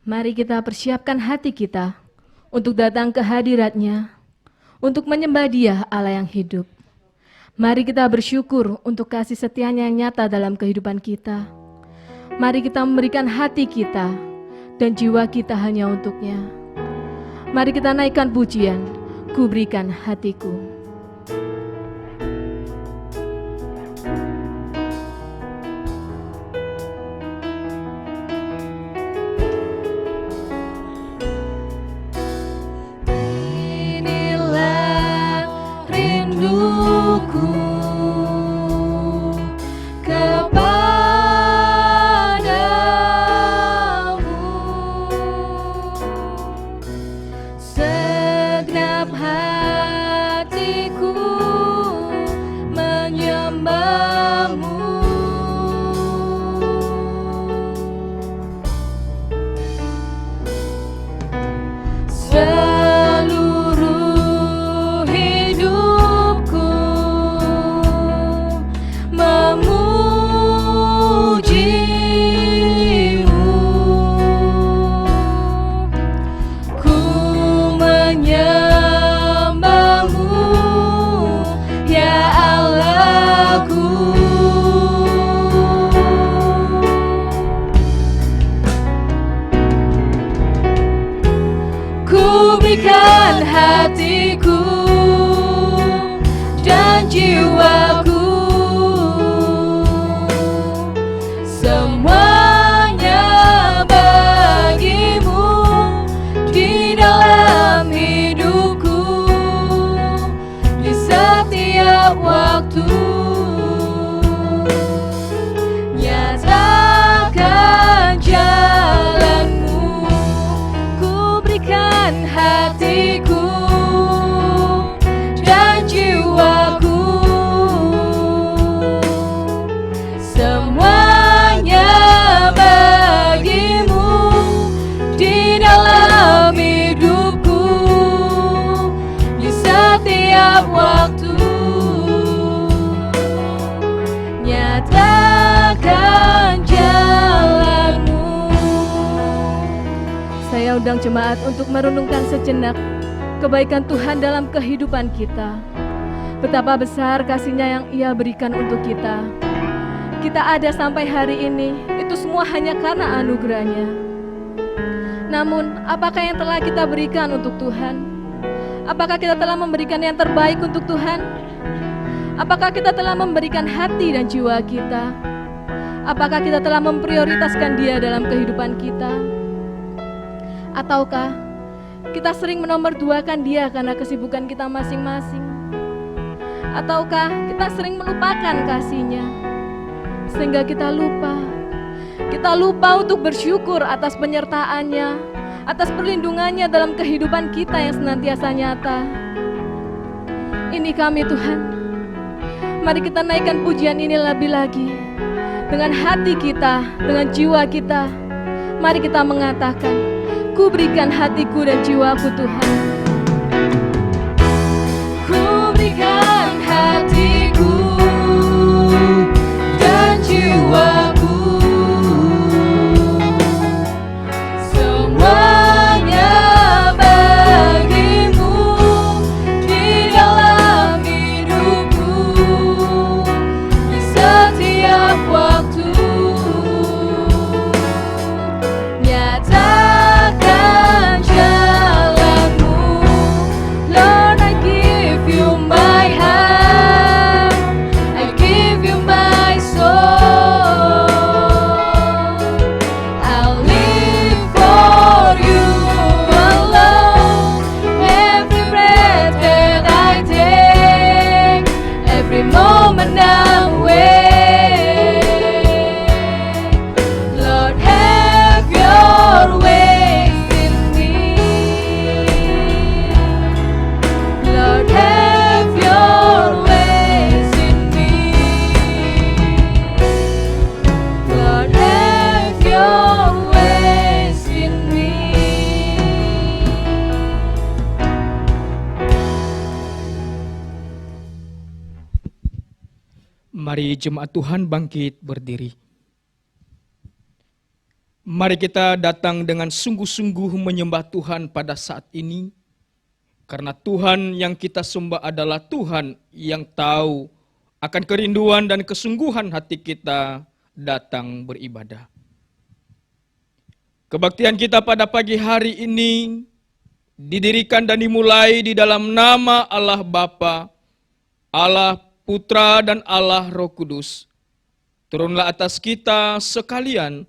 Mari kita persiapkan hati kita untuk datang ke hadirat-Nya, untuk menyembah Dia Allah yang hidup. Mari kita bersyukur untuk kasih setia-Nya yang nyata dalam kehidupan kita. Mari kita memberikan hati kita dan jiwa kita hanya untuk-Nya. Mari kita naikkan pujian, ku berikan hatiku. Hatiku dan jiwaku, semuanya bagimu di dalam hidupku, di setiap waktu. Nyatakan jalanmu, ku berikan hatiku dan jiwaku, semuanya bagimu di dalam hidupku, di setiap waktu. Nyatakan jalanmu. Saya undang jemaat untuk merenungkan sejenak kebaikan Tuhan dalam kehidupan kita. Betapa besar kasih-Nya yang Ia berikan untuk kita. Kita ada sampai hari ini, itu semua hanya karena anugerah-Nya. Namun, apakah yang telah kita berikan untuk Tuhan? Apakah kita telah memberikan yang terbaik untuk Tuhan? Apakah kita telah memberikan hati dan jiwa kita? Apakah kita telah memprioritaskan Dia dalam kehidupan kita? Ataukah kita sering menomorduakan Dia karena kesibukan kita masing-masing? Ataukah kita sering melupakan kasih-Nya sehingga kita lupa untuk bersyukur atas penyertaan-Nya, atas perlindungan-Nya dalam kehidupan kita yang senantiasa nyata. Ini kami Tuhan, mari kita naikkan pujian ini lebih lagi dengan hati kita, dengan jiwa kita. Mari kita mengatakan, ku berikan hatiku dan jiwaku Tuhan. Ku berikan hatiku dan jiwaku, semuanya bagimu di dalam hidupku, di setiap waktu. Nyatakan jalanmu, Lord, I give you my heart, I give you my soul. I'll live for you alone, every breath that I take, every moment I'm awake. Lord, have your ways in me. Lord, have your ways in me. Lord, have your ways in me. Mari jemaat Tuhan bangkit berdiri. Mari kita datang dengan sungguh-sungguh menyembah Tuhan pada saat ini. Karena Tuhan yang kita sembah adalah Tuhan yang tahu akan kerinduan dan kesungguhan hati kita datang beribadah. Kebaktian kita pada pagi hari ini didirikan dan dimulai di dalam nama Allah Bapa, Allah Putra dan Allah Roh Kudus. Turunlah atas kita sekalian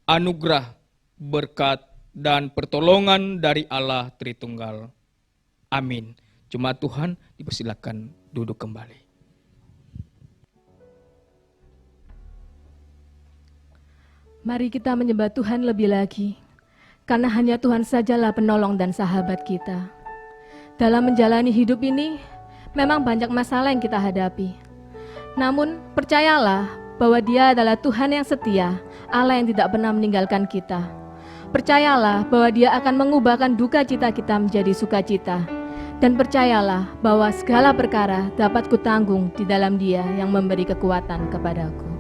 anugerah, berkat, dan pertolongan dari Allah Tritunggal. Amin. Jemaat Tuhan dipersilakan duduk kembali. Mari kita menyembah Tuhan lebih lagi, karena hanya Tuhan sajalah penolong dan sahabat kita. Dalam menjalani hidup ini, memang banyak masalah yang kita hadapi. Namun, percayalah bahwa Dia adalah Tuhan yang setia, Allah yang tidak pernah meninggalkan kita. Percayalah bahwa Dia akan mengubahkan duka cita kita menjadi sukacita. Dan percayalah bahwa segala perkara dapat kutanggung di dalam Dia yang memberi kekuatan kepadaku.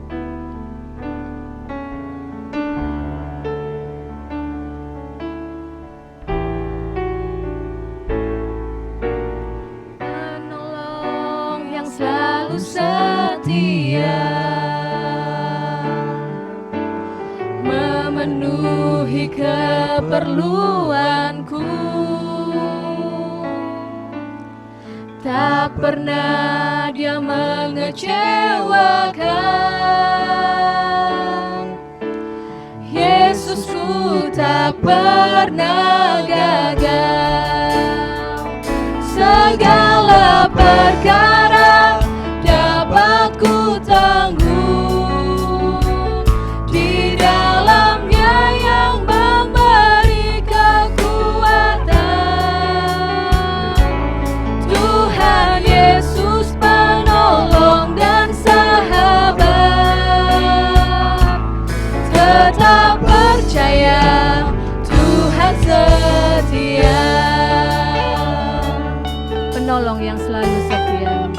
Penolong yang selalu setia, memenuhi keperluanku. Tak pernah Dia mengecewakan. Yesusku tak pernah gagal. Segala perkara dapat ku tanggung di dalam-Nya yang memberi kekuatan. Tuhan Yesus penolong dan sahabat. Tetap percaya Tuhan setia. Penolong yang selalu setia.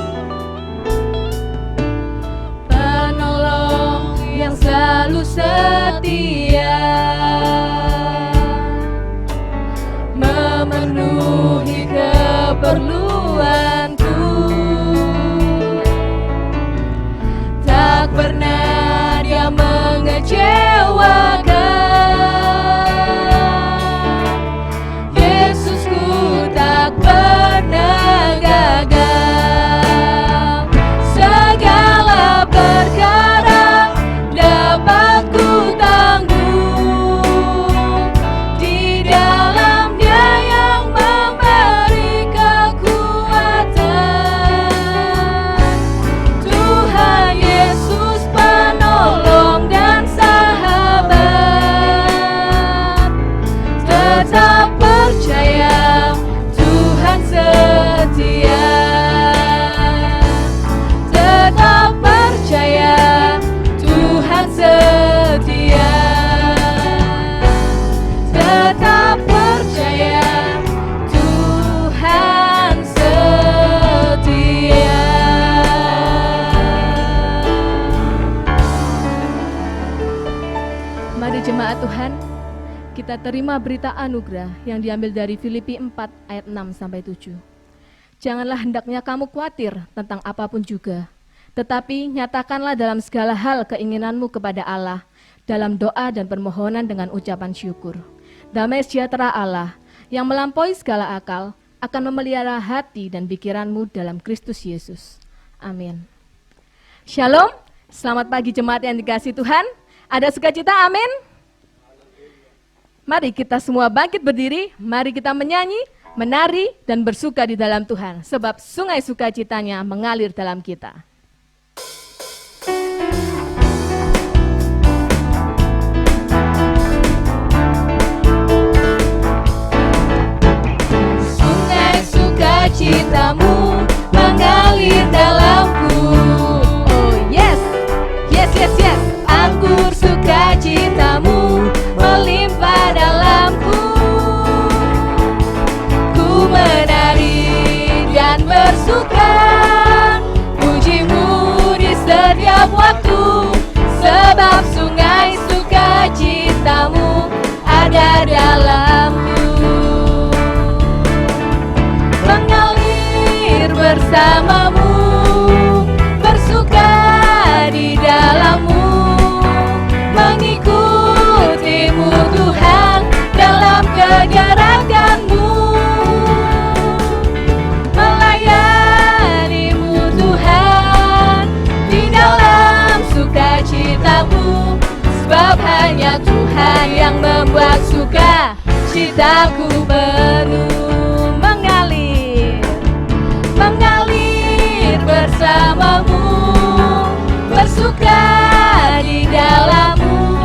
Penolong yang selalu setia, memenuhi keperluanku. Tak pernah Dia mengecewakan. Yesusku tak pernah gagal. Segala perkara dapat ku tanggung di dalam-Nya yang memberi kekuatan. Tuhan Yesus penolong dan sahabat. Tetap percaya Tuhan setia. Tetap percaya Tuhan setia. Tetap percaya Tuhan setia. Mari jemaat Tuhan, kita terima berita anugerah yang diambil dari Filipi 4 ayat 6 sampai 7. Janganlah hendaknya kamu khawatir tentang apapun juga, tetapi nyatakanlah dalam segala hal keinginanmu kepada Allah dalam doa dan permohonan dengan ucapan syukur. Damai sejahtera Allah yang melampaui segala akal akan memelihara hati dan pikiranmu dalam Kristus Yesus. Amin. Shalom, selamat pagi jemaat yang dikasihi Tuhan. Ada sukacita, amin. Mari kita semua bangkit berdiri, mari kita menyanyi, menari, dan bersuka di dalam Tuhan. Sebab sungai sukacitanya mengalir dalam kita. Sungai sukacitamu mengalir dalamku. Oh yes, yes, yes, yes. Anggur sukacitamu melimpah dalamku. Ku menari dan bersuka, pujimu di setiap waktu. Sebab sungai sukacita Cintaku penuh mengalir, mengalir bersamamu, bersuka di dalammu,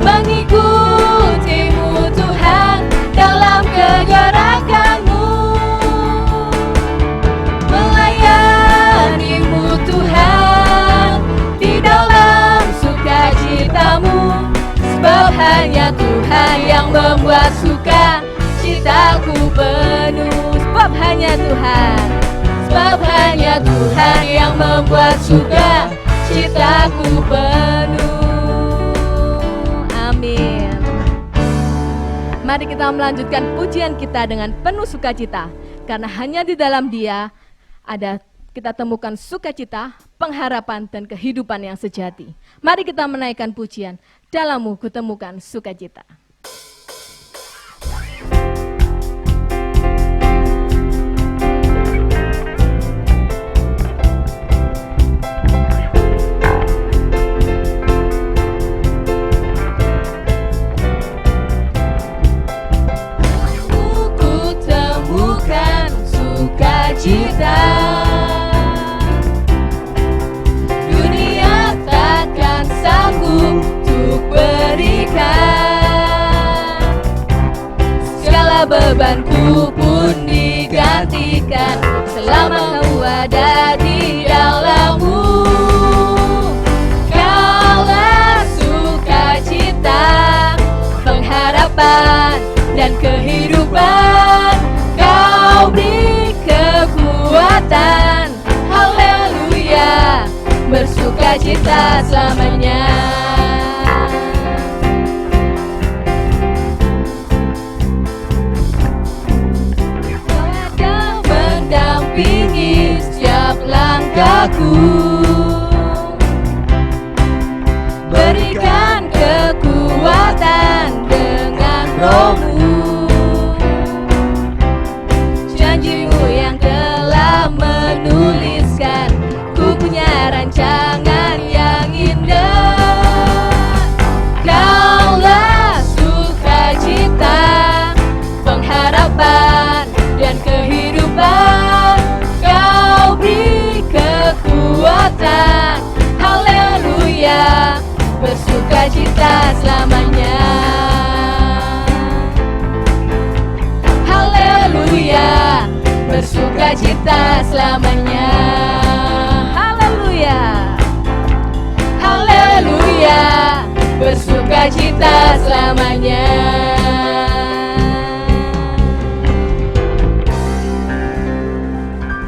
mengikutimu Tuhan dalam kegerakanmu, melayanimu Tuhan di dalam sukacitamu, sebab hanya Tuhan yang membuat suka citaku penuh. Sebab hanya Tuhan, sebab hanya Tuhan yang membuat suka citaku penuh. Amin. Mari kita melanjutkan pujian kita dengan penuh sukacita, karena hanya di dalam Dia ada kita temukan sukacita, pengharapan, dan kehidupan yang sejati. Mari kita menaikkan pujian, dalammu kutemukan sukacita. Ku temukan sukacita, dunia takkan sanggup untuk berikan. Segala bebanku pun digantikan selama kau ada di dalammu. Kaulah sukacita, pengharapan dan kehidupan. Kau beri kekuatan, haleluya, bersukacita selamanya. Kau mendampingi setiap langkahku, berikan kekuatan dengan rohmu. Janjimu yang telah menuliskan, ku punya rancangan yang indah. Kaulah sukacita, pengharapan dan kehidupan. Kau beri kekuatan, haleluya, bersukacita selamanya. Haleluya, bersukacita selamanya. Haleluya, haleluya, bersukacita selamanya.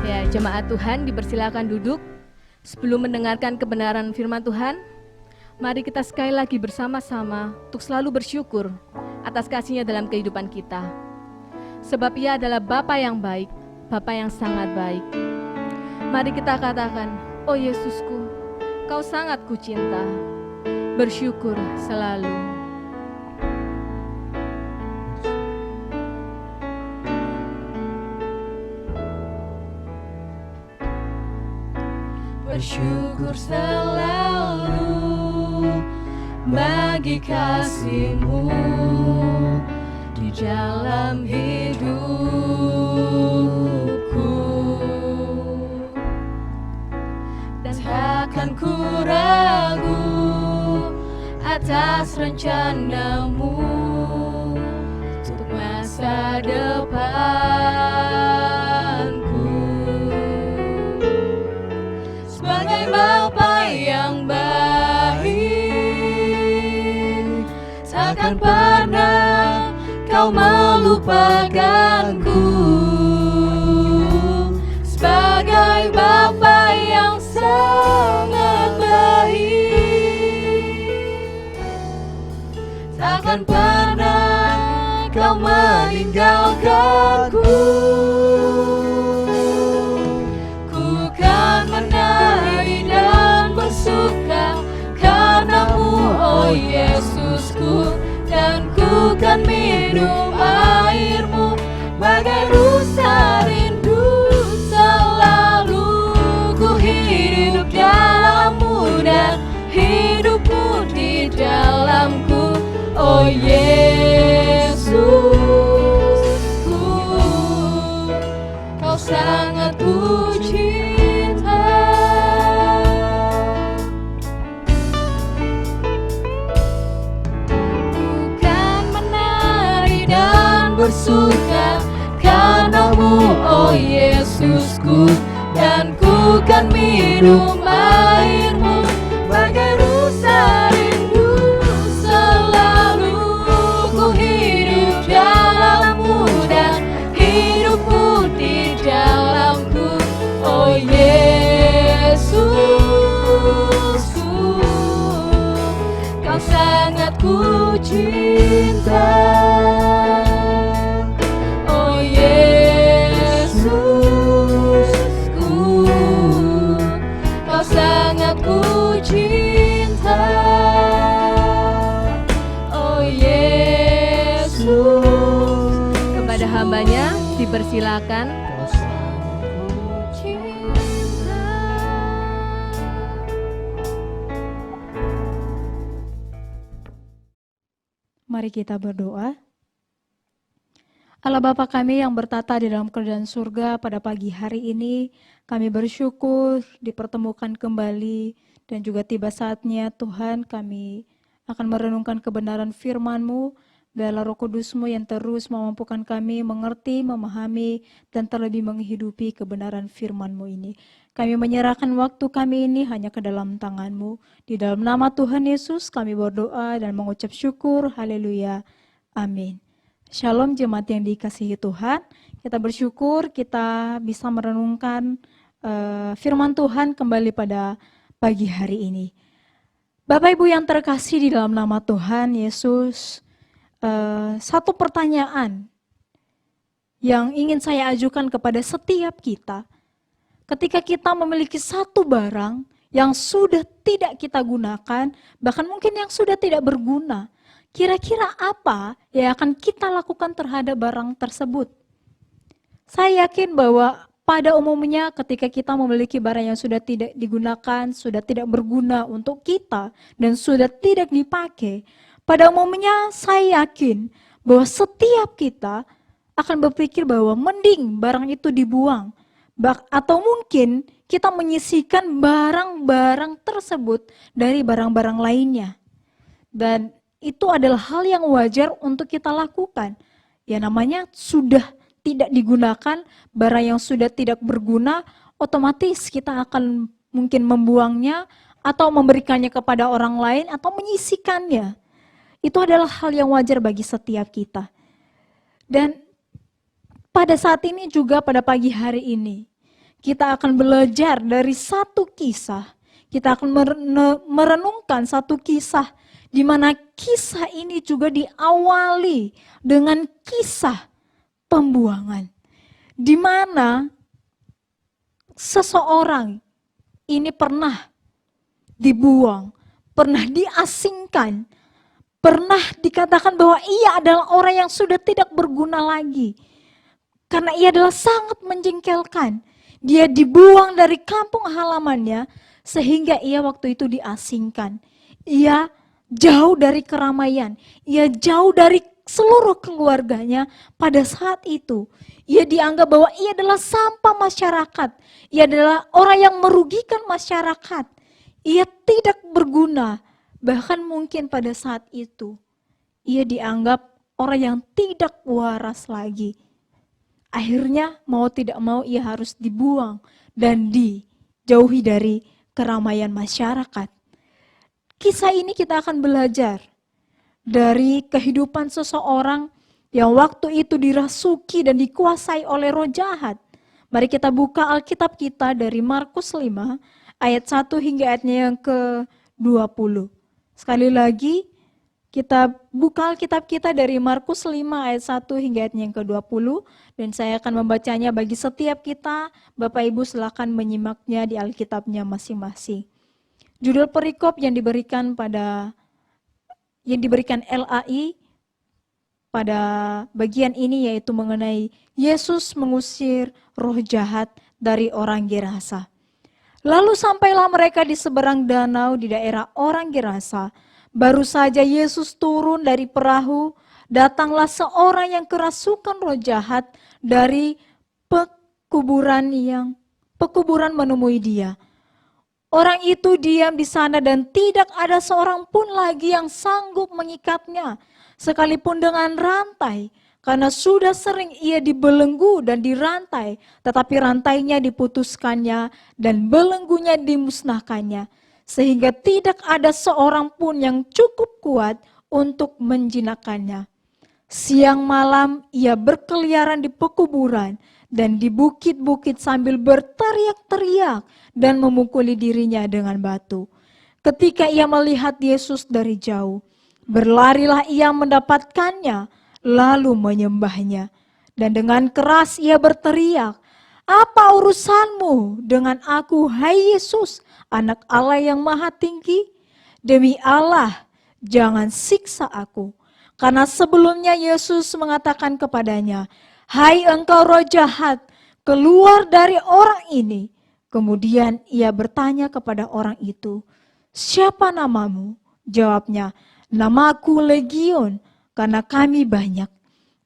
Ya, jemaat Tuhan dipersilakan duduk. Sebelum mendengarkan kebenaran firman Tuhan, mari kita sekali lagi bersama-sama untuk selalu bersyukur atas kasih-Nya dalam kehidupan kita. Sebab Ia adalah Bapa yang baik, Bapa yang sangat baik. Mari kita katakan, oh Yesusku, Kau sangat kucinta. Bersyukur selalu. Bersyukur selalu bagi kasih-Mu di dalam hidupku, dan takkan ku ragu atas rencana-Mu untuk masa depanku. Sebagai Bapa yang baik, takkan pernah Kau melupakanku. Sebagai Bapa yang sangat baik, takkan pernah Kau meninggalkanku. Ku kan menari dan bersuka karena-Mu, oh Yesusku, dan ku kan minum air-Mu bagai rusa rindu. Selalu ku hidup dalam-Mu dan hidupmu di dalamku, oh Yesus. sangat ku cinta. Bukan menari dan bersuka karenamu, oh Yesusku, dan ku kan minum airmu bagai rusa rindu. Selalu ku hidup dalammu dan hidupmu di dalamku, oh Yesusku, kau sangat ku cinta. Oh Yesusku, kau sangat ku cinta. Oh Yesus. Kepada hambanya dipersilakan. Kau sangat ku cinta. Mari kita berdoa. Allah Bapa kami yang bertata di dalam kerajaan surga, pada pagi hari ini kami bersyukur dipertemukan kembali dan juga tiba saatnya Tuhan kami akan merenungkan kebenaran firman-Mu. Biarlah Roh Kudus-Mu yang terus memampukan kami mengerti, memahami, dan terlebih menghidupi kebenaran firman-Mu ini. Kami menyerahkan waktu kami ini hanya ke dalam tangan-Mu. Di dalam nama Tuhan Yesus kami berdoa dan mengucap syukur. Haleluya. Amin. Shalom jemaat yang dikasihi Tuhan. Kita bersyukur kita bisa merenungkan firman Tuhan kembali pada pagi hari ini. Bapak Ibu yang terkasih di dalam nama Tuhan Yesus, satu pertanyaan yang ingin saya ajukan kepada setiap kita. Ketika kita memiliki satu barang yang sudah tidak kita gunakan, bahkan mungkin yang sudah tidak berguna, kira-kira apa yang akan kita lakukan terhadap barang tersebut? Saya yakin bahwa pada umumnya ketika kita memiliki barang yang sudah tidak digunakan, sudah tidak berguna untuk kita, dan sudah tidak dipakai, pada umumnya saya yakin bahwa setiap kita akan berpikir bahwa mending barang itu dibuang, atau mungkin kita menyisihkan barang-barang tersebut dari barang-barang lainnya. Dan itu adalah hal yang wajar untuk kita lakukan. Ya namanya sudah tidak digunakan, barang yang sudah tidak berguna, otomatis kita akan mungkin membuangnya atau memberikannya kepada orang lain atau menyisihkannya. Itu adalah hal yang wajar bagi setiap kita. Dan pada saat ini juga pada pagi hari ini, kita akan belajar dari satu kisah. Kita akan merenungkan satu kisah di mana kisah ini juga diawali dengan kisah pembuangan. Di mana seseorang ini pernah dibuang, pernah diasingkan, pernah dikatakan bahwa ia adalah orang yang sudah tidak berguna lagi. Karena ia adalah sangat menjengkelkan. Dia dibuang dari kampung halamannya sehingga ia waktu itu diasingkan. Ia jauh dari keramaian, ia jauh dari seluruh keluarganya. Pada saat itu, ia dianggap bahwa ia adalah sampah masyarakat. Ia adalah orang yang merugikan masyarakat. Ia tidak berguna. Bahkan mungkin pada saat itu, ia dianggap orang yang tidak waras lagi. Akhirnya mau tidak mau ia harus dibuang dan dijauhi dari keramaian masyarakat. Kisah ini kita akan belajar dari kehidupan seseorang yang waktu itu dirasuki dan dikuasai oleh roh jahat. Mari kita buka Alkitab kita dari Markus 5 ayat 1 hingga ayatnya yang ke-20. Sekali lagi kita buka Alkitab kita dari Markus 5 ayat 1 hingga ayatnya yang ke-20 dan saya akan membacanya bagi setiap kita. Bapak Ibu silakan menyimaknya di Alkitabnya masing-masing. Judul perikop yang diberikan LAI pada bagian ini yaitu mengenai Yesus mengusir roh jahat dari orang Gerasa. Lalu sampailah mereka di seberang danau di daerah orang Gerasa. Baru saja Yesus turun dari perahu, datanglah seorang yang kerasukan roh jahat dari pekuburan menemui dia. Orang itu diam di sana dan tidak ada seorang pun lagi yang sanggup mengikatnya, sekalipun dengan rantai, karena sudah sering ia dibelenggu dan dirantai, tetapi rantainya diputuskannya dan belenggunya dimusnahkannya, sehingga tidak ada seorang pun yang cukup kuat untuk menjinakkannya. Siang malam ia berkeliaran di pekuburan dan di bukit-bukit sambil berteriak-teriak dan memukuli dirinya dengan batu. Ketika ia melihat Yesus dari jauh, berlarilah ia mendapatkannya, lalu menyembahnya. Dan dengan keras ia berteriak, "Apa urusanmu dengan aku, hai Yesus, Anak Allah yang Maha Tinggi? Demi Allah, jangan siksa aku." Karena sebelumnya Yesus mengatakan kepadanya, "Hai engkau roh jahat, keluar dari orang ini." Kemudian ia bertanya kepada orang itu, "Siapa namamu?" Jawabnya, "Namaku Legion, karena kami banyak."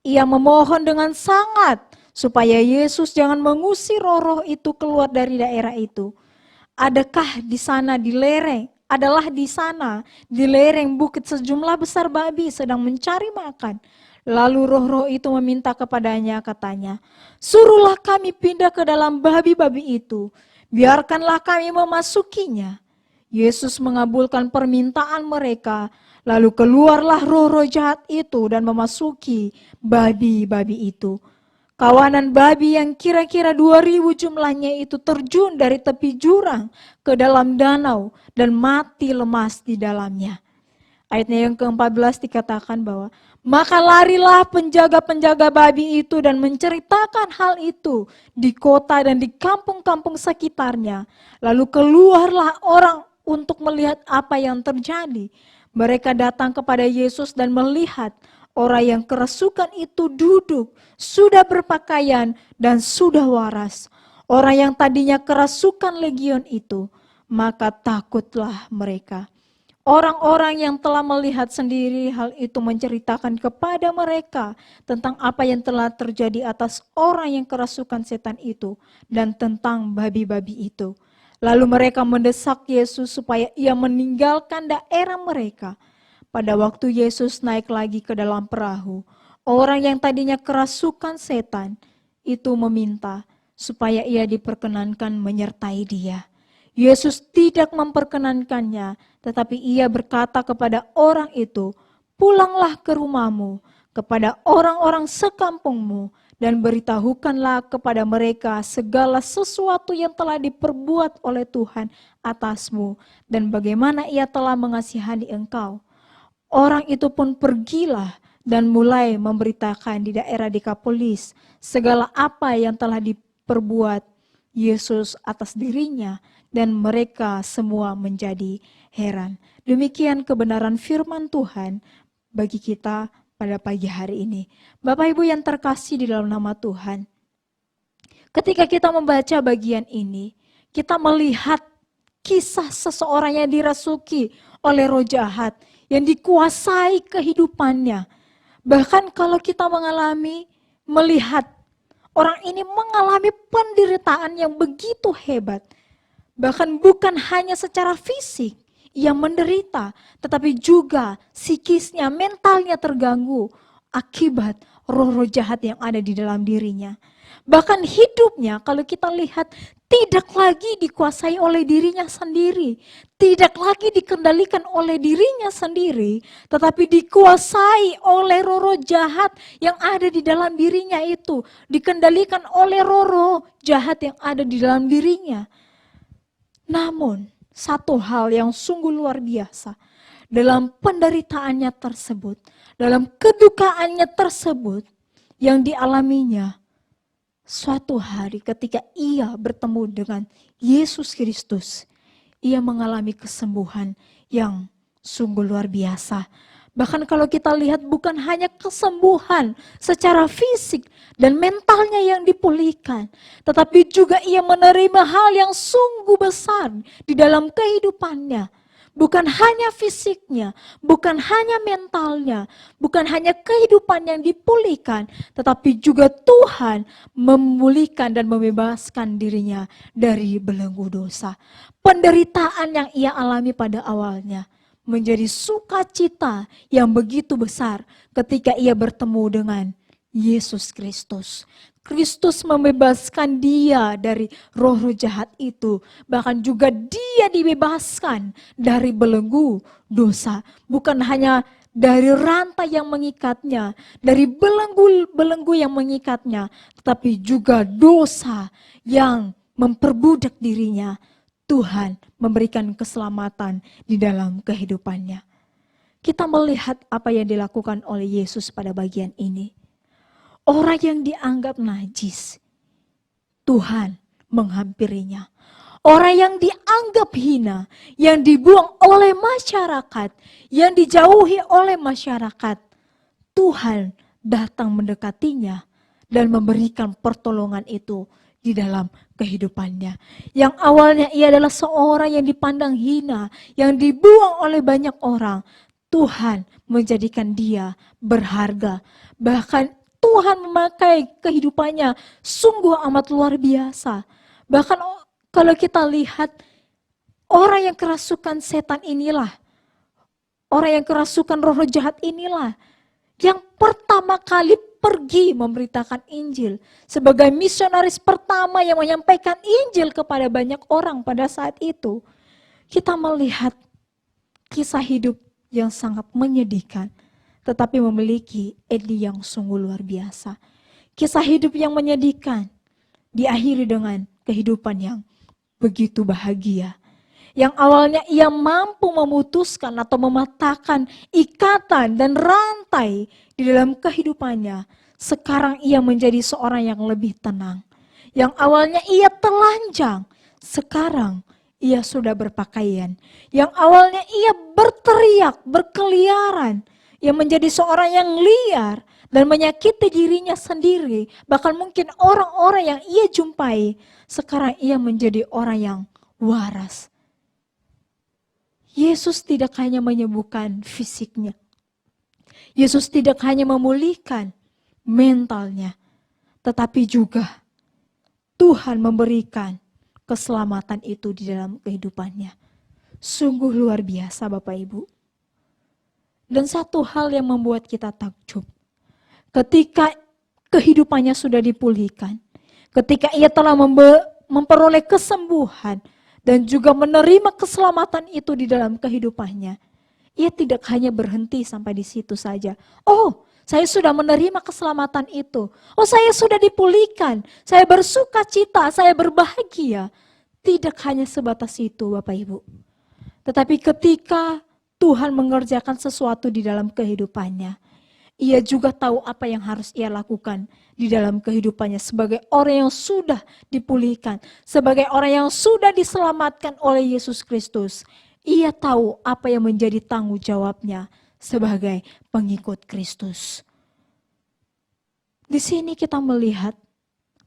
Ia memohon dengan sangat supaya Yesus jangan mengusir roh-roh itu keluar dari daerah itu. Adalah di sana di lereng bukit sejumlah besar babi sedang mencari makan. Lalu roh-roh itu meminta kepadanya, katanya, "Suruhlah kami pindah ke dalam babi-babi itu, biarkanlah kami memasukinya." Yesus mengabulkan permintaan mereka, lalu keluarlah roh-roh jahat itu dan memasuki babi-babi itu. Kawanan babi yang kira-kira 2.000 jumlahnya itu terjun dari tepi jurang ke dalam danau dan mati lemas di dalamnya. Ayatnya yang ke-14 dikatakan bahwa, "Maka larilah penjaga-penjaga babi itu dan menceritakan hal itu di kota dan di kampung-kampung sekitarnya. Lalu keluarlah orang untuk melihat apa yang terjadi. Mereka datang kepada Yesus dan melihat orang yang kerasukan itu duduk, sudah berpakaian dan sudah waras. Orang yang tadinya kerasukan legion itu, maka takutlah mereka. Orang-orang yang telah melihat sendiri hal itu menceritakan kepada mereka tentang apa yang telah terjadi atas orang yang kerasukan setan itu dan tentang babi-babi itu. Lalu mereka mendesak Yesus supaya ia meninggalkan daerah mereka. Pada waktu Yesus naik lagi ke dalam perahu, orang yang tadinya kerasukan setan itu meminta supaya ia diperkenankan menyertai dia. Yesus tidak memperkenankannya, tetapi ia berkata kepada orang itu, "Pulanglah ke rumahmu, kepada orang-orang sekampungmu, dan beritahukanlah kepada mereka segala sesuatu yang telah diperbuat oleh Tuhan atasmu, dan bagaimana ia telah mengasihani engkau." Orang itu pun pergilah dan mulai memberitakan di daerah Dekapolis segala apa yang telah diperbuat Yesus atas dirinya, dan mereka semua menjadi heran. Demikian kebenaran firman Tuhan bagi kita pada pagi hari ini. Bapak Ibu yang terkasih di dalam nama Tuhan, ketika kita membaca bagian ini, kita melihat kisah seseorang yang dirasuki oleh roh jahat, yang dikuasai kehidupannya. Bahkan kalau kita melihat orang ini mengalami penderitaan yang begitu hebat. Bahkan bukan hanya secara fisik ia menderita, tetapi juga psikisnya, mentalnya terganggu akibat roh-roh jahat yang ada di dalam dirinya. Bahkan hidupnya kalau kita lihat tidak lagi dikuasai oleh dirinya sendiri, tidak lagi dikendalikan oleh dirinya sendiri, tetapi dikuasai oleh roh-roh jahat yang ada di dalam dirinya itu, dikendalikan oleh roh-roh jahat yang ada di dalam dirinya. Namun satu hal yang sungguh luar biasa, dalam penderitaannya tersebut, dalam kedukaannya tersebut yang dialaminya, suatu hari ketika ia bertemu dengan Yesus Kristus, ia mengalami kesembuhan yang sungguh luar biasa. Bahkan kalau kita lihat bukan hanya kesembuhan secara fisik dan mentalnya yang dipulihkan, tetapi juga ia menerima hal yang sungguh besar di dalam kehidupannya. Bukan hanya fisiknya, bukan hanya mentalnya, bukan hanya kehidupan yang dipulihkan, tetapi juga Tuhan memulihkan dan membebaskan dirinya dari belenggu dosa. Penderitaan yang ia alami pada awalnya menjadi sukacita yang begitu besar ketika ia bertemu dengan Yesus Kristus. Kristus membebaskan dia dari roh-roh jahat itu. Bahkan juga dia dibebaskan dari belenggu dosa. Bukan hanya dari rantai yang mengikatnya, dari belenggu yang mengikatnya, tetapi juga dosa yang memperbudak dirinya. Tuhan memberikan keselamatan di dalam kehidupannya. Kita melihat apa yang dilakukan oleh Yesus pada bagian ini. Orang yang dianggap najis, Tuhan menghampirinya. Orang yang dianggap hina, yang dibuang oleh masyarakat, yang dijauhi oleh masyarakat, Tuhan datang mendekatinya dan memberikan pertolongan itu di dalam kehidupannya. Yang awalnya ia adalah seorang yang dipandang hina, yang dibuang oleh banyak orang, Tuhan menjadikan dia berharga. Bahkan Tuhan memakai kehidupannya sungguh amat luar biasa. Bahkan kalau kita lihat orang yang kerasukan setan inilah, orang yang kerasukan roh jahat inilah, yang pertama kali pergi memberitakan Injil. Sebagai misionaris pertama yang menyampaikan Injil kepada banyak orang pada saat itu. Kita melihat kisah hidup yang sangat menyedihkan, tetapi memiliki edi yang sungguh luar biasa. Kisah hidup yang menyedihkan diakhiri dengan kehidupan yang begitu bahagia. Yang awalnya ia mampu memutuskan atau mematahkan ikatan dan rantai di dalam kehidupannya, sekarang ia menjadi seorang yang lebih tenang. Yang awalnya ia telanjang, sekarang ia sudah berpakaian. Yang awalnya ia berteriak, berkeliaran, ia menjadi seorang yang liar dan menyakiti dirinya sendiri. Bahkan mungkin orang-orang yang ia jumpai, sekarang ia menjadi orang yang waras. Yesus tidak hanya menyembuhkan fisiknya. Yesus tidak hanya memulihkan mentalnya, tetapi juga Tuhan memberikan keselamatan itu di dalam kehidupannya. Sungguh luar biasa Bapak Ibu. Dan satu hal yang membuat kita takjub, ketika kehidupannya sudah dipulihkan, ketika ia telah memperoleh kesembuhan dan juga menerima keselamatan itu di dalam kehidupannya, ia tidak hanya berhenti sampai di situ saja. Oh, saya sudah menerima keselamatan itu. Oh, saya sudah dipulihkan. Saya bersuka cita, saya berbahagia. Tidak hanya sebatas itu Bapak Ibu. Tetapi ketika Tuhan mengerjakan sesuatu di dalam kehidupannya, ia juga tahu apa yang harus ia lakukan di dalam kehidupannya sebagai orang yang sudah dipulihkan, sebagai orang yang sudah diselamatkan oleh Yesus Kristus. Ia tahu apa yang menjadi tanggung jawabnya sebagai pengikut Kristus. Di sini kita melihat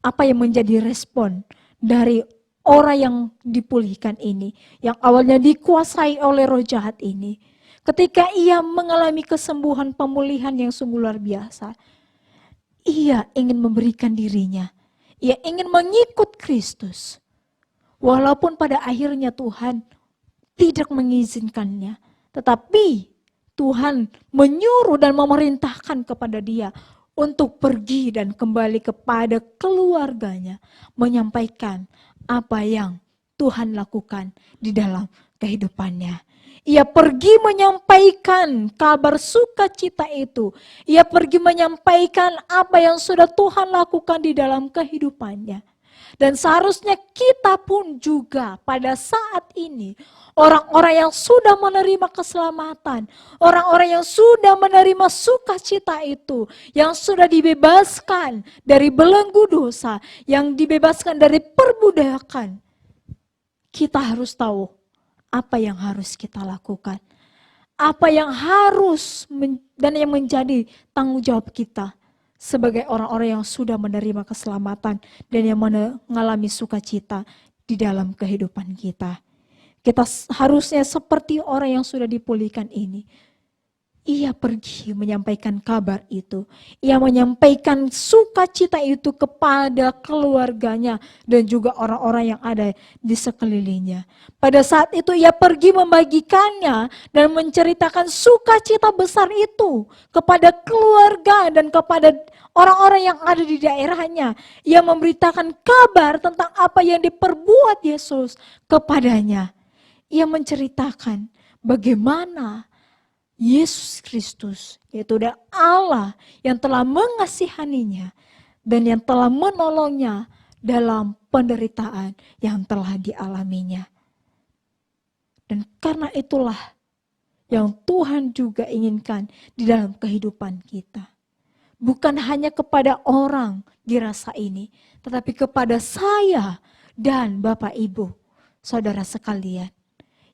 apa yang menjadi respon dari orang yang dipulihkan ini, yang awalnya dikuasai oleh roh jahat ini. Ketika ia mengalami kesembuhan, pemulihan yang sungguh luar biasa, ia ingin memberikan dirinya. Ia ingin mengikut Kristus. Walaupun pada akhirnya Tuhan tidak mengizinkannya. Tetapi Tuhan menyuruh dan memerintahkan kepada dia untuk pergi dan kembali kepada keluarganya. Menyampaikan apa yang Tuhan lakukan di dalam kehidupannya. Ia pergi menyampaikan kabar sukacita itu. Ia pergi menyampaikan apa yang sudah Tuhan lakukan di dalam kehidupannya. Dan seharusnya kita pun juga pada saat ini, orang-orang yang sudah menerima keselamatan, orang-orang yang sudah menerima sukacita itu, yang sudah dibebaskan dari belenggu dosa, yang dibebaskan dari perbudakan, kita harus tahu apa yang harus kita lakukan. Apa yang harus dan yang menjadi tanggung jawab kita sebagai orang-orang yang sudah menerima keselamatan dan yang mengalami sukacita di dalam kehidupan kita. Kita harusnya seperti orang yang sudah dipulihkan ini. Ia pergi menyampaikan kabar itu. Ia menyampaikan sukacita itu kepada keluarganya dan juga orang-orang yang ada di sekelilingnya. Pada saat itu ia pergi membagikannya dan menceritakan sukacita besar itu kepada keluarga dan kepada orang-orang yang ada di daerahnya. Ia memberitakan kabar tentang apa yang diperbuat Yesus kepadanya. Ia menceritakan bagaimana Yesus Kristus, yaitu Allah yang telah mengasihaninya dan yang telah menolongnya dalam penderitaan yang telah dialaminya. Dan karena itulah yang Tuhan juga inginkan di dalam kehidupan kita. Bukan hanya kepada orang dirasa ini, tetapi kepada saya dan Bapak Ibu, saudara sekalian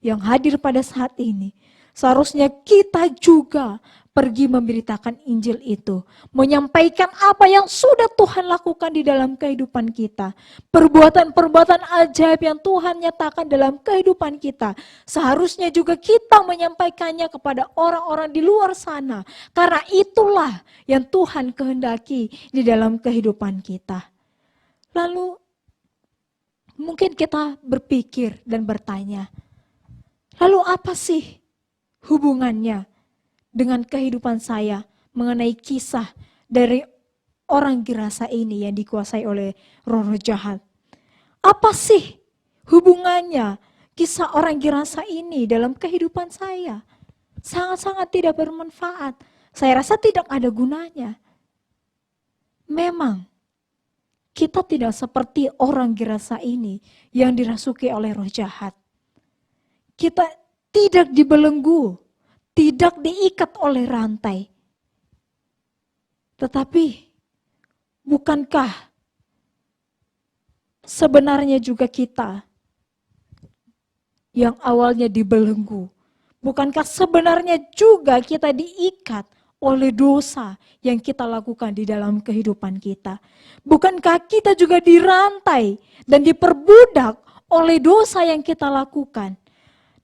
yang hadir pada saat ini. Seharusnya kita juga pergi memberitakan Injil itu. Menyampaikan apa yang sudah Tuhan lakukan di dalam kehidupan kita. Perbuatan-perbuatan ajaib yang Tuhan nyatakan dalam kehidupan kita. Seharusnya juga kita menyampaikannya kepada orang-orang di luar sana. Karena itulah yang Tuhan kehendaki di dalam kehidupan kita. Lalu mungkin kita berpikir dan bertanya, lalu apa sih hubungannya dengan kehidupan saya mengenai kisah dari orang Gerasa ini yang dikuasai oleh roh-roh jahat? Apa sih hubungannya kisah orang Gerasa ini dalam kehidupan saya? Sangat-sangat tidak bermanfaat. Saya rasa tidak ada gunanya. Memang kita tidak seperti orang Gerasa ini yang dirasuki oleh roh jahat. Kita tidak dibelenggu, tidak diikat oleh rantai. Tetapi, bukankah sebenarnya juga kita yang awalnya dibelenggu, bukankah sebenarnya juga kita diikat oleh dosa yang kita lakukan di dalam kehidupan kita? Bukankah kita juga dirantai dan diperbudak oleh dosa yang kita lakukan?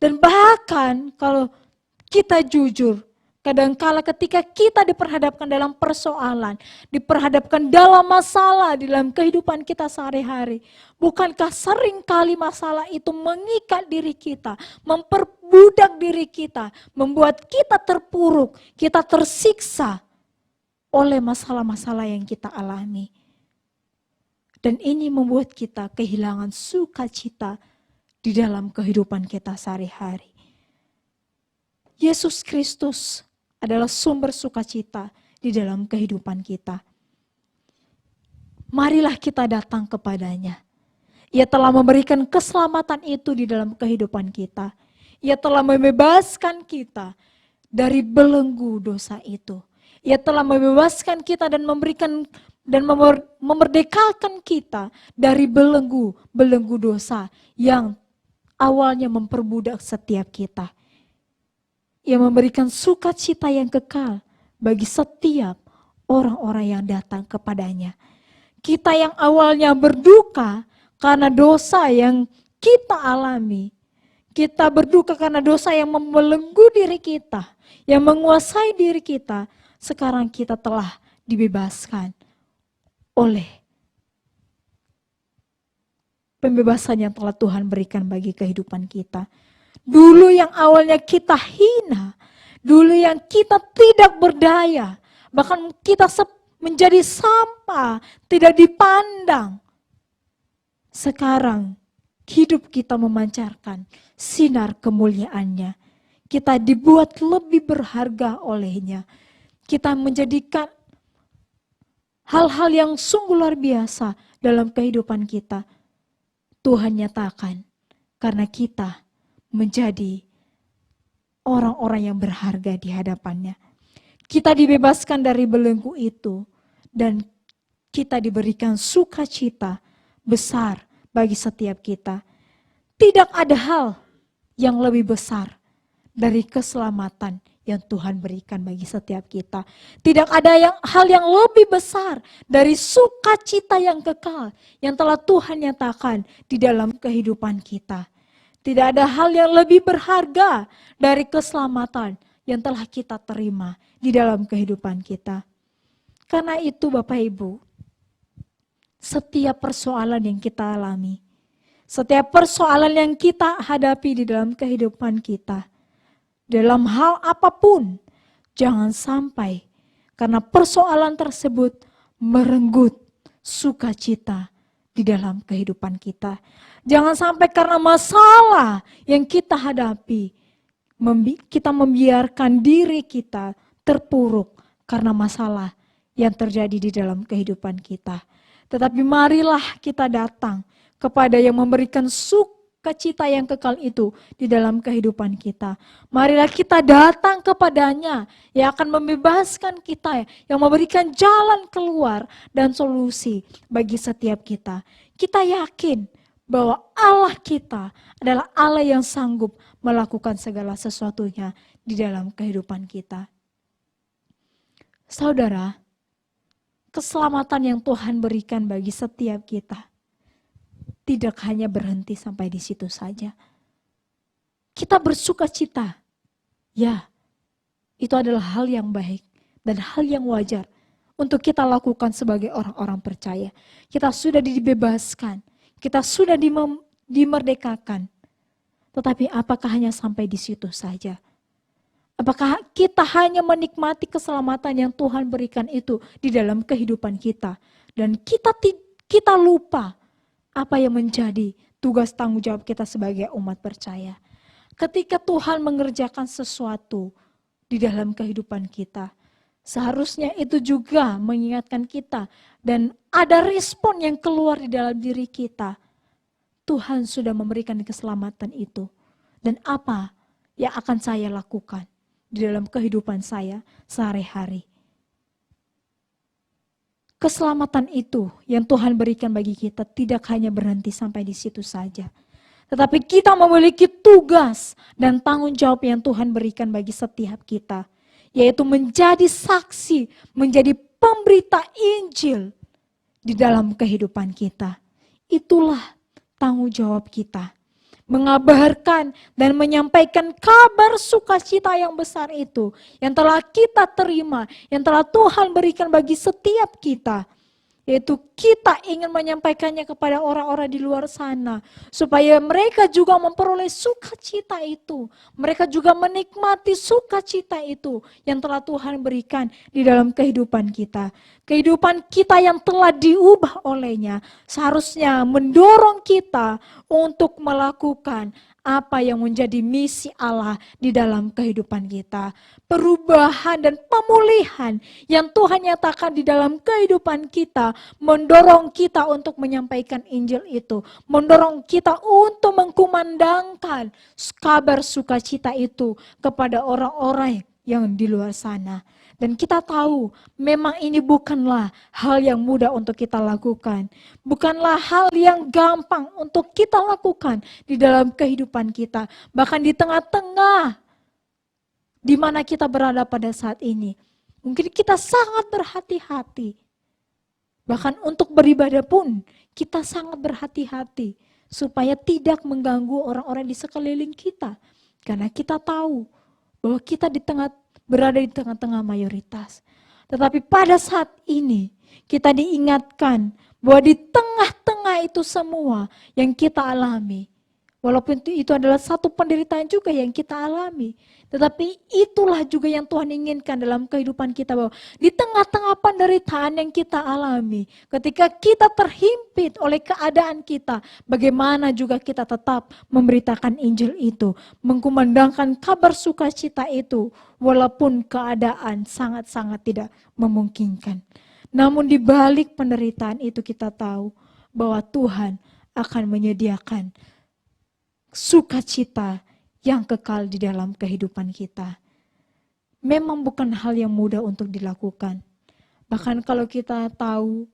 Dan bahkan kalau kita jujur, kadangkala ketika kita diperhadapkan dalam persoalan, diperhadapkan dalam masalah di dalam kehidupan kita sehari-hari, bukankah seringkali masalah itu mengikat diri kita, memperbudak diri kita, membuat kita terpuruk, kita tersiksa oleh masalah-masalah yang kita alami. Dan ini membuat kita kehilangan sukacita di dalam kehidupan kita sehari-hari. Yesus Kristus adalah sumber sukacita di dalam kehidupan kita. Marilah kita datang kepadanya. Ia telah memberikan keselamatan itu di dalam kehidupan kita. Ia telah membebaskan kita dari belenggu dosa itu. Ia telah membebaskan kita dan memberikan dan memerdekakan kita dari belenggu dosa yang awalnya memperbudak setiap kita. Ia memberikan sukacita yang kekal bagi setiap orang-orang yang datang kepadanya. Kita yang awalnya berduka karena dosa yang kita alami. Kita berduka karena dosa yang membelenggu diri kita, yang menguasai diri kita. Sekarang kita telah dibebaskan oleh pembebasan yang telah Tuhan berikan bagi kehidupan kita. Dulu yang awalnya kita hina, dulu yang kita tidak berdaya, bahkan kita menjadi sampah, tidak dipandang. Sekarang hidup kita memancarkan sinar kemuliaannya. Kita dibuat lebih berharga olehnya. Kita menjadikan hal-hal yang sungguh luar biasa dalam kehidupan kita. Tuhan nyatakan karena kita menjadi orang-orang yang berharga di hadapannya. Kita dibebaskan dari belenggu itu dan kita diberikan sukacita besar bagi setiap kita. Tidak ada hal yang lebih besar dari keselamatan yang Tuhan berikan bagi setiap kita. Tidak ada hal yang lebih besar dari sukacita yang kekal yang telah Tuhan nyatakan di dalam kehidupan kita. Tidak ada hal yang lebih berharga dari keselamatan yang telah kita terima di dalam kehidupan kita. Karena itu Bapak Ibu, setiap persoalan yang kita alami, setiap persoalan yang kita hadapi di dalam kehidupan kita, dalam hal apapun, jangan sampai karena persoalan tersebut merenggut sukacita di dalam kehidupan kita. Jangan sampai karena masalah yang kita hadapi, kita membiarkan diri kita terpuruk karena masalah yang terjadi di dalam kehidupan kita. Tetapi marilah kita datang kepada yang memberikan sukacita yang kekal itu di dalam kehidupan kita. Marilah kita datang kepadanya yang akan membebaskan kita, yang memberikan jalan keluar dan solusi bagi setiap kita. Kita yakin bahwa Allah kita adalah Allah yang sanggup melakukan segala sesuatunya di dalam kehidupan kita. Saudara, keselamatan yang Tuhan berikan bagi setiap kita tidak hanya berhenti sampai di situ saja. Kita bersukacita, ya, itu adalah hal yang baik dan hal yang wajar untuk kita lakukan sebagai orang-orang percaya. Kita sudah dibebaskan, kita sudah dimerdekakan. Tetapi apakah hanya sampai di situ saja? Apakah kita hanya menikmati keselamatan yang Tuhan berikan itu di dalam kehidupan kita? Dan kita lupa apa yang menjadi tugas tanggung jawab kita sebagai umat percaya. Ketika Tuhan mengerjakan sesuatu di dalam kehidupan kita, seharusnya itu juga mengingatkan kita dan ada respon yang keluar di dalam diri kita. Tuhan sudah memberikan keselamatan itu. Dan apa yang akan saya lakukan di dalam kehidupan saya sehari-hari? Keselamatan itu yang Tuhan berikan bagi kita tidak hanya berhenti sampai di situ saja. Tetapi kita memiliki tugas dan tanggung jawab yang Tuhan berikan bagi setiap kita. Yaitu menjadi saksi, menjadi pemberita Injil di dalam kehidupan kita. Itulah tanggung jawab kita. Mengabarkan dan menyampaikan kabar sukacita yang besar itu. Yang telah kita terima, yang telah Tuhan berikan bagi setiap kita. Yaitu kita ingin menyampaikannya kepada orang-orang di luar sana. Supaya mereka juga memperoleh sukacita itu. Mereka juga menikmati sukacita itu yang telah Tuhan berikan di dalam kehidupan kita. Kehidupan kita yang telah diubah olehnya seharusnya mendorong kita untuk melakukan apa yang menjadi misi Allah di dalam kehidupan kita. Perubahan dan pemulihan yang Tuhan nyatakan di dalam kehidupan kita mendorong kita untuk menyampaikan Injil itu. Mendorong kita untuk mengkumandangkan kabar sukacita itu kepada orang-orang yang di luar sana. Dan kita tahu memang ini bukanlah hal yang mudah untuk kita lakukan. Bukanlah hal yang gampang untuk kita lakukan di dalam kehidupan kita. Bahkan di tengah-tengah di mana kita berada pada saat ini. Mungkin kita sangat berhati-hati. Bahkan untuk beribadah pun kita sangat berhati-hati. Supaya tidak mengganggu orang-orang di sekeliling kita. Karena kita tahu bahwa kita berada di tengah-tengah mayoritas. Tetapi pada saat ini kita diingatkan bahwa di tengah-tengah itu semua yang kita alami. Walaupun itu adalah satu penderitaan juga yang kita alami. Tetapi itulah juga yang Tuhan inginkan dalam kehidupan kita. Bahwa di tengah-tengah penderitaan yang kita alami. Ketika kita terhimpit oleh keadaan kita. Bagaimana juga kita tetap memberitakan Injil itu. Mengkumandangkan kabar sukacita itu. Walaupun keadaan sangat-sangat tidak memungkinkan. Namun di balik penderitaan itu kita tahu. Bahwa Tuhan akan menyediakan sukacita yang kekal di dalam kehidupan kita. Memang bukan hal yang mudah untuk dilakukan. Bahkan kalau kita tahu,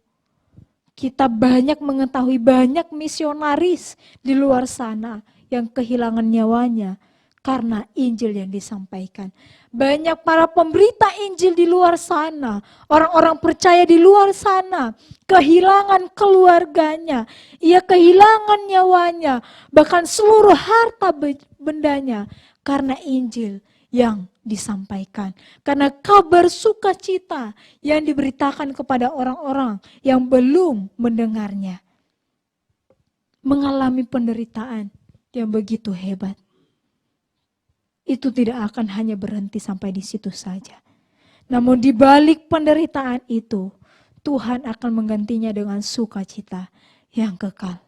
kita banyak mengetahui banyak misionaris di luar sana yang kehilangan nyawanya karena Injil yang disampaikan. Banyak para pemberita Injil di luar sana, orang-orang percaya di luar sana, kehilangan keluarganya, ia kehilangan nyawanya, bahkan seluruh harta bendanya karena Injil yang disampaikan. Karena kabar sukacita yang diberitakan kepada orang-orang yang belum mendengarnya. Mengalami penderitaan yang begitu hebat. Itu tidak akan hanya berhenti sampai di situ saja. Namun di balik penderitaan itu, Tuhan akan menggantinya dengan sukacita yang kekal.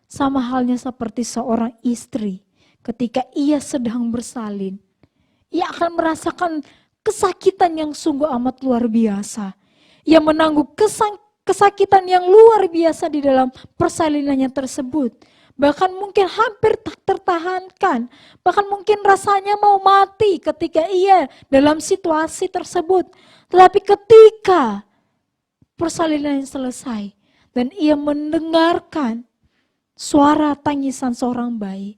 Sama halnya seperti seorang istri ketika ia sedang bersalin. Ia akan merasakan kesakitan yang sungguh amat luar biasa. Ia menanggung kesakitan yang luar biasa di dalam persalinannya tersebut. Bahkan mungkin hampir tak tertahankan. Bahkan mungkin rasanya mau mati ketika ia dalam situasi tersebut. Tetapi ketika persalinan selesai dan ia mendengarkan suara tangisan seorang bayi,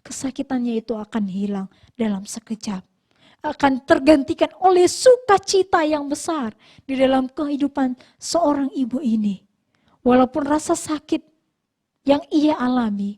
kesakitannya itu akan hilang dalam sekejap. Akan tergantikan oleh sukacita yang besar di dalam kehidupan seorang ibu ini. Walaupun rasa sakit yang ia alami,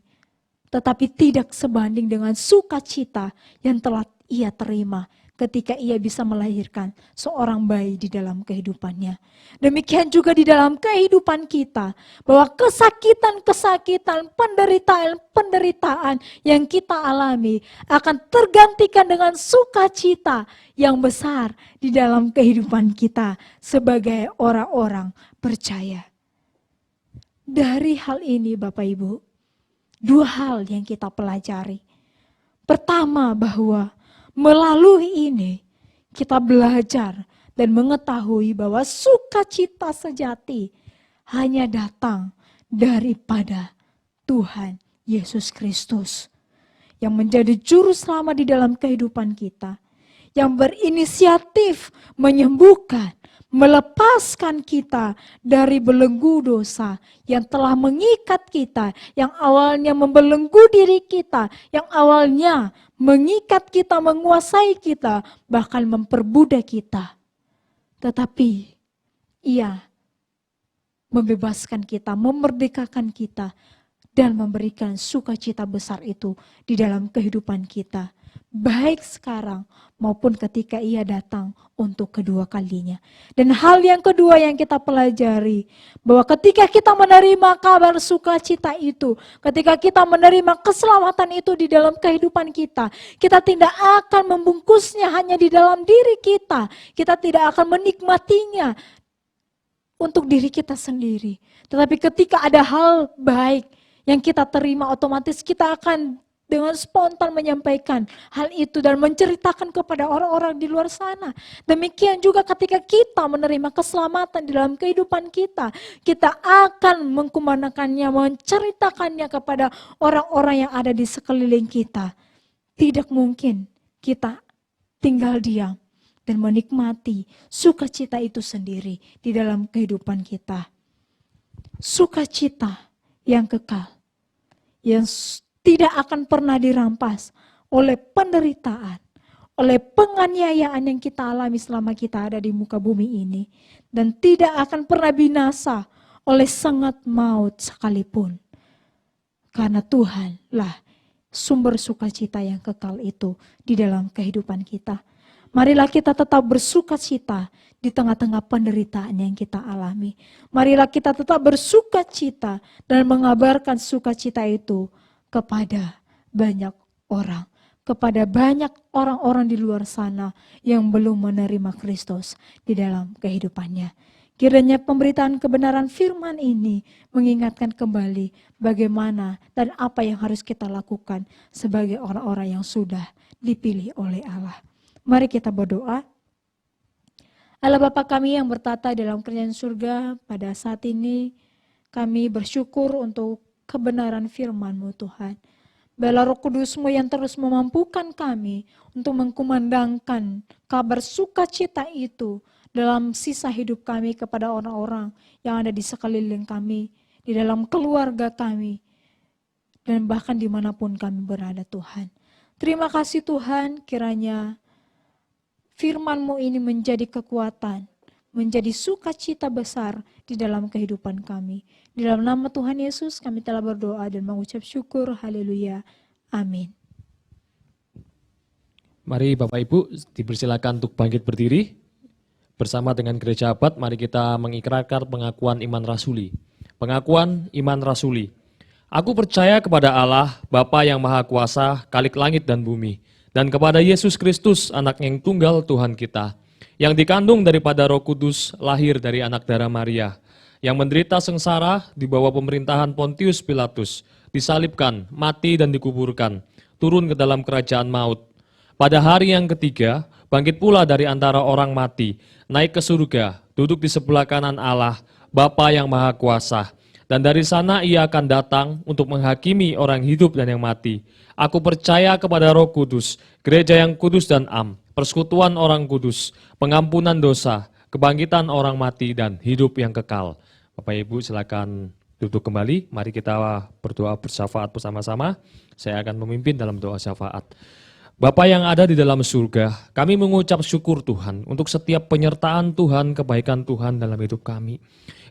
tetapi tidak sebanding dengan sukacita yang telah ia terima ketika ia bisa melahirkan seorang bayi di dalam kehidupannya. Demikian juga di dalam kehidupan kita, bahwa kesakitan-kesakitan, penderitaan-penderitaan yang kita alami akan tergantikan dengan sukacita yang besar di dalam kehidupan kita sebagai orang-orang percaya. Dari hal ini Bapak Ibu, dua hal yang kita pelajari. Pertama, bahwa melalui ini kita belajar dan mengetahui bahwa sukacita sejati hanya datang daripada Tuhan Yesus Kristus yang menjadi juru selamat di dalam kehidupan kita, yang berinisiatif menyembuhkan, melepaskan kita dari belenggu dosa yang telah mengikat kita, yang awalnya membelenggu diri kita, yang awalnya mengikat kita, menguasai kita, bahkan memperbudak kita. Tetapi Ia membebaskan kita, memerdekakan kita, dan memberikan sukacita besar itu di dalam kehidupan kita. Baik sekarang maupun ketika Ia datang untuk kedua kalinya. Dan hal yang kedua yang kita pelajari, bahwa ketika kita menerima kabar sukacita itu, ketika kita menerima keselamatan itu di dalam kehidupan kita, kita tidak akan membungkusnya hanya di dalam diri kita. Kita tidak akan menikmatinya untuk diri kita sendiri. Tetapi ketika ada hal baik yang kita terima, otomatis kita akan dengan spontan menyampaikan hal itu dan menceritakan kepada orang-orang di luar sana. Demikian juga ketika kita menerima keselamatan di dalam kehidupan kita, kita akan mengkumandangkannya, menceritakannya kepada orang-orang yang ada di sekeliling kita. Tidak mungkin kita tinggal diam dan menikmati sukacita itu sendiri di dalam kehidupan kita. Sukacita yang kekal, yang tidak akan pernah dirampas oleh penderitaan, oleh penganiayaan yang kita alami selama kita ada di muka bumi ini. Dan tidak akan pernah binasa oleh sengat maut sekalipun. Karena Tuhanlah sumber sukacita yang kekal itu di dalam kehidupan kita. Marilah kita tetap bersukacita di tengah-tengah penderitaan yang kita alami. Marilah kita tetap bersukacita dan mengabarkan sukacita itu kepada banyak orang, kepada banyak orang-orang di luar sana yang belum menerima Kristus di dalam kehidupannya. Kiranya pemberitaan kebenaran firman ini mengingatkan kembali bagaimana dan apa yang harus kita lakukan sebagai orang-orang yang sudah dipilih oleh Allah. Mari kita berdoa. Allah Bapa kami yang bertata dalam kerajaan surga, pada saat ini kami bersyukur untuk kebenaran firman-Mu Tuhan. Biarlah Roh Kudus-Mu yang terus memampukan kami untuk mengkumandangkan kabar sukacita itu dalam sisa hidup kami kepada orang-orang yang ada di sekeliling kami, di dalam keluarga kami, dan bahkan dimanapun kami berada Tuhan. Terima kasih Tuhan, kiranya firman-Mu ini menjadi kekuatan, menjadi sukacita besar di dalam kehidupan kami. Di dalam nama Tuhan Yesus kami telah berdoa dan mengucap syukur. Haleluya. Amin. Mari Bapak Ibu dipersilakan untuk bangkit berdiri. Bersama dengan Gereja Abad, mari kita mengikrarkan pengakuan iman rasuli. Pengakuan iman rasuli. Aku percaya kepada Allah, Bapa yang Maha Kuasa, Khalik langit dan bumi, dan kepada Yesus Kristus, Anak yang tunggal Tuhan kita, yang dikandung daripada Roh Kudus, lahir dari anak darah Maria, yang menderita sengsara di bawah pemerintahan Pontius Pilatus, disalibkan, mati dan dikuburkan, turun ke dalam kerajaan maut. Pada hari yang ketiga, bangkit pula dari antara orang mati, naik ke surga, duduk di sebelah kanan Allah, Bapa yang Maha Kuasa. Dan dari sana ia akan datang untuk menghakimi orang hidup dan yang mati. Aku percaya kepada Roh Kudus, gereja yang kudus dan am, persekutuan orang kudus, pengampunan dosa, kebangkitan orang mati dan hidup yang kekal. Bapak Ibu silakan duduk kembali, mari kita berdoa bersyafaat bersama-sama. Saya akan memimpin dalam doa syafaat. Bapa yang ada di dalam surga, kami mengucap syukur Tuhan untuk setiap penyertaan Tuhan, kebaikan Tuhan dalam hidup kami.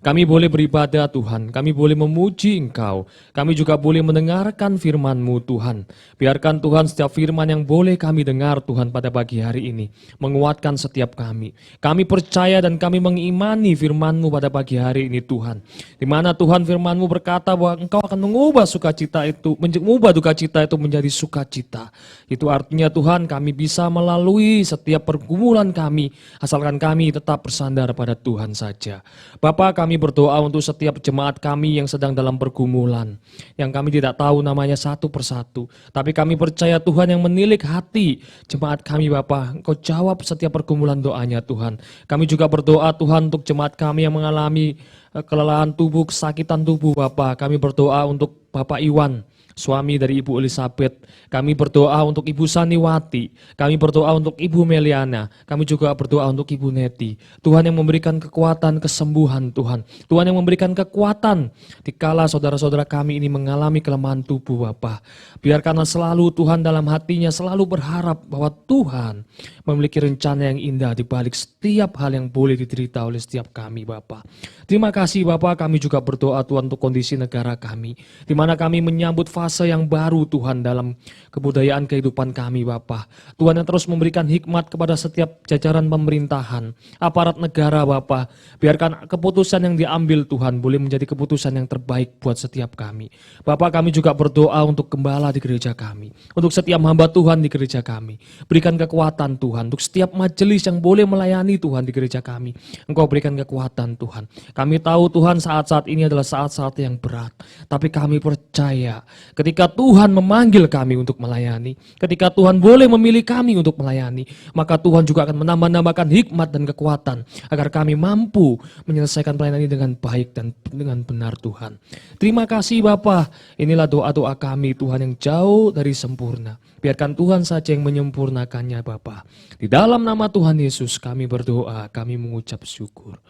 Kami boleh beribadah Tuhan, kami boleh memuji Engkau, kami juga boleh mendengarkan firman-Mu Tuhan. Biarkan Tuhan setiap firman yang boleh kami dengar Tuhan pada pagi hari ini, menguatkan setiap kami. Kami percaya dan kami mengimani firman-Mu pada pagi hari ini Tuhan. Di mana Tuhan firman-Mu berkata bahwa Engkau akan mengubah sukacita itu, mengubah duka cita itu menjadi sukacita. Itu artinya Tuhan kami bisa melalui setiap pergumulan kami, asalkan kami tetap bersandar pada Tuhan saja. Bapa, kami berdoa untuk setiap jemaat kami yang sedang dalam pergumulan, yang kami tidak tahu namanya satu persatu, tapi kami percaya Tuhan yang menilik hati jemaat kami Bapa, Engkau jawab setiap pergumulan doanya Tuhan. Kami juga berdoa Tuhan untuk jemaat kami yang mengalami kelelahan tubuh, kesakitan tubuh Bapa. Kami berdoa untuk Bapak Iwan, suami dari Ibu Elizabeth. Kami berdoa untuk Ibu Saniwati. Kami berdoa untuk Ibu Meliana. Kami juga berdoa untuk Ibu Neti. Tuhan yang memberikan kekuatan, kesembuhan Tuhan. Tuhan yang memberikan kekuatan dikala saudara-saudara kami ini mengalami kelemahan tubuh Bapa. Biarkanlah selalu Tuhan dalam hatinya selalu berharap bahwa Tuhan memiliki rencana yang indah di balik setiap hal yang boleh diderita oleh setiap kami Bapa. Terima kasih Bapa, kami juga berdoa Tuhan untuk kondisi negara kami, di mana kami menyambut fase yang baru Tuhan dalam kebudayaan kehidupan kami Bapa. Tuhan yang terus memberikan hikmat kepada setiap jajaran pemerintahan, aparat negara Bapa. Biarkan keputusan yang diambil Tuhan boleh menjadi keputusan yang terbaik buat setiap kami. Bapa, kami juga berdoa untuk gembala di gereja kami, untuk setiap hamba Tuhan di gereja kami. Berikan kekuatan Tuhan untuk setiap majelis yang boleh melayani Tuhan di gereja kami. Engkau berikan kekuatan Tuhan. Kami tahu Tuhan saat-saat ini adalah saat-saat yang berat, tapi kami percaya ketika Tuhan memanggil kami untuk melayani, ketika Tuhan boleh memilih kami untuk melayani, maka Tuhan juga akan menambah-nambahkan hikmat dan kekuatan agar kami mampu menyelesaikan pelayanan ini dengan baik dan dengan benar Tuhan. Terima kasih Bapa. Inilah doa-doa kami Tuhan yang jauh dari sempurna. Biarkan Tuhan saja yang menyempurnakannya Bapa. Di dalam nama Tuhan Yesus kami berdoa, kami mengucap syukur.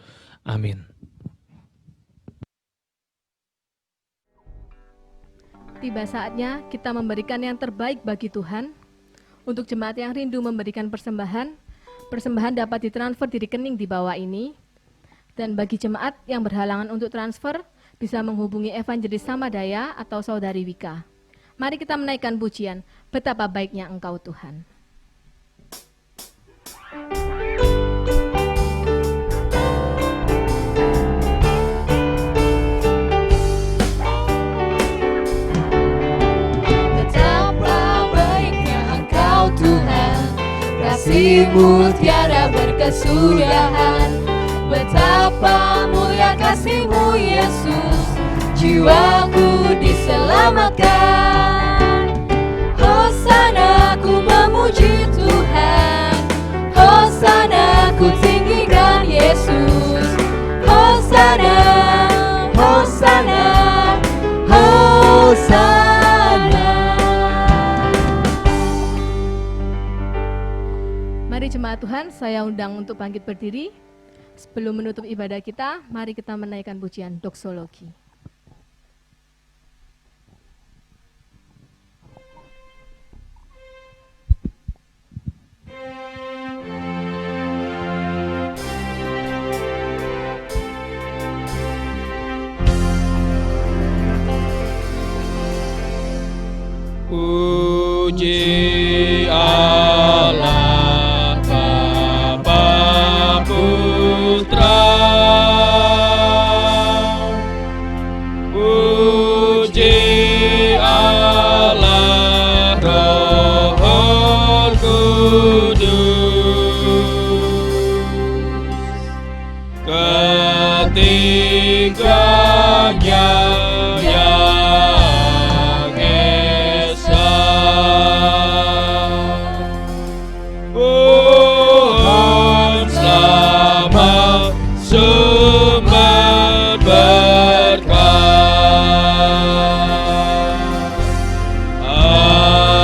Amin. Tiba saatnya kita memberikan yang terbaik bagi Tuhan. Untuk jemaat yang rindu memberikan persembahan, persembahan dapat ditransfer di rekening di bawah ini. Dan bagi jemaat yang berhalangan untuk transfer, bisa menghubungi Evangelis Samadaya atau Saudari Wika. Mari kita menaikkan pujian, betapa baiknya Engkau Tuhan. Kasih-Mu tiada berkesudahan. Betapa mulia kasih-Mu Yesus, jiwaku diselamatkan. Hosana ku memuji Tuhan, Hosana ku tinggikan Yesus. Hosana, Hosana, Hosana. Mari jemaat Tuhan, saya undang untuk bangkit berdiri. Sebelum menutup ibadah kita, mari kita menaikkan pujian doksologi. Puji Allah Bapa Putra, puji Allah Roh Kudus, ketiganya yang esa. Pohon selamat sumber berkah. Amin.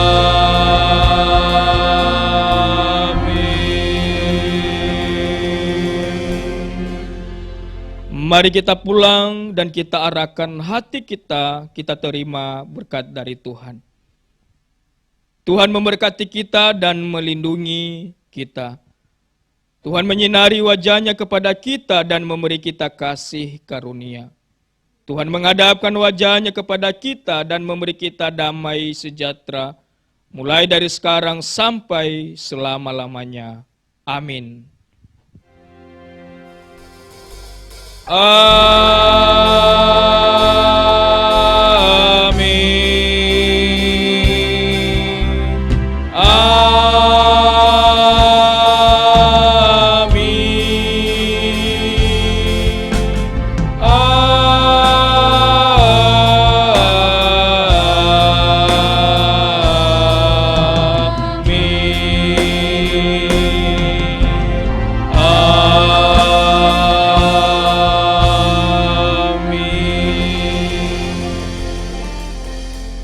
Mari kita pulang dan kita arahkan hati kita terima berkat dari Tuhan. Tuhan memberkati kita dan melindungi kita. Tuhan menyinari wajahnya kepada kita dan memberi kita kasih karunia. Tuhan menghadapkan wajahnya kepada kita dan memberi kita damai sejahtera, mulai dari sekarang sampai selama-lamanya. Amin. Amin.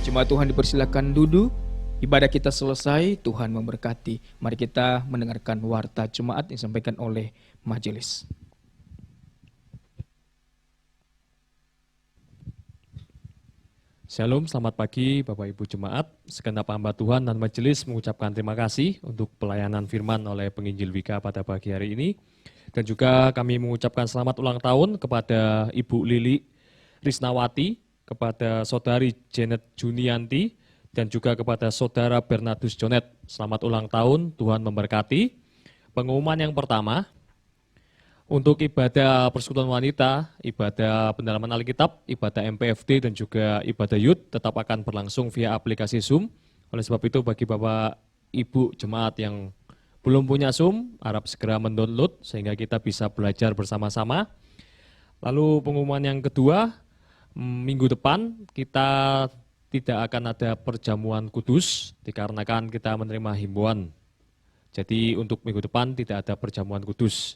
Jemaat Tuhan dipersilakan duduk. Ibadah kita selesai, Tuhan memberkati. Mari kita mendengarkan warta jemaat yang disampaikan oleh majelis. Shalom, selamat pagi Bapak Ibu Jemaat. Segenap hamba Tuhan dan majelis mengucapkan terima kasih untuk pelayanan firman oleh penginjil Wika pada pagi hari ini. Dan juga kami mengucapkan selamat ulang tahun kepada Ibu Lili Risnawati, kepada Saudari Janet Junianti, dan juga kepada Saudara Bernardus Jonet. Selamat ulang tahun, Tuhan memberkati. Pengumuman yang pertama, untuk ibadah persekutuan wanita, ibadah pendalaman Alkitab, ibadah MPFD, dan juga ibadah Youth tetap akan berlangsung via aplikasi Zoom. Oleh sebab itu bagi Bapak Ibu Jemaat yang belum punya Zoom, harap segera mendownload sehingga kita bisa belajar bersama-sama. Lalu pengumuman yang kedua, minggu depan kita tidak akan ada perjamuan kudus dikarenakan kita menerima himbauan. Jadi untuk minggu depan tidak ada perjamuan kudus.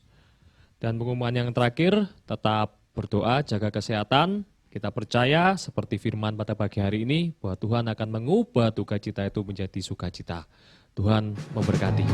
Dan pengumuman yang terakhir, tetap berdoa, jaga kesehatan. Kita percaya seperti firman pada pagi hari ini bahwa Tuhan akan mengubah duka cita itu menjadi sukacita. Tuhan memberkati.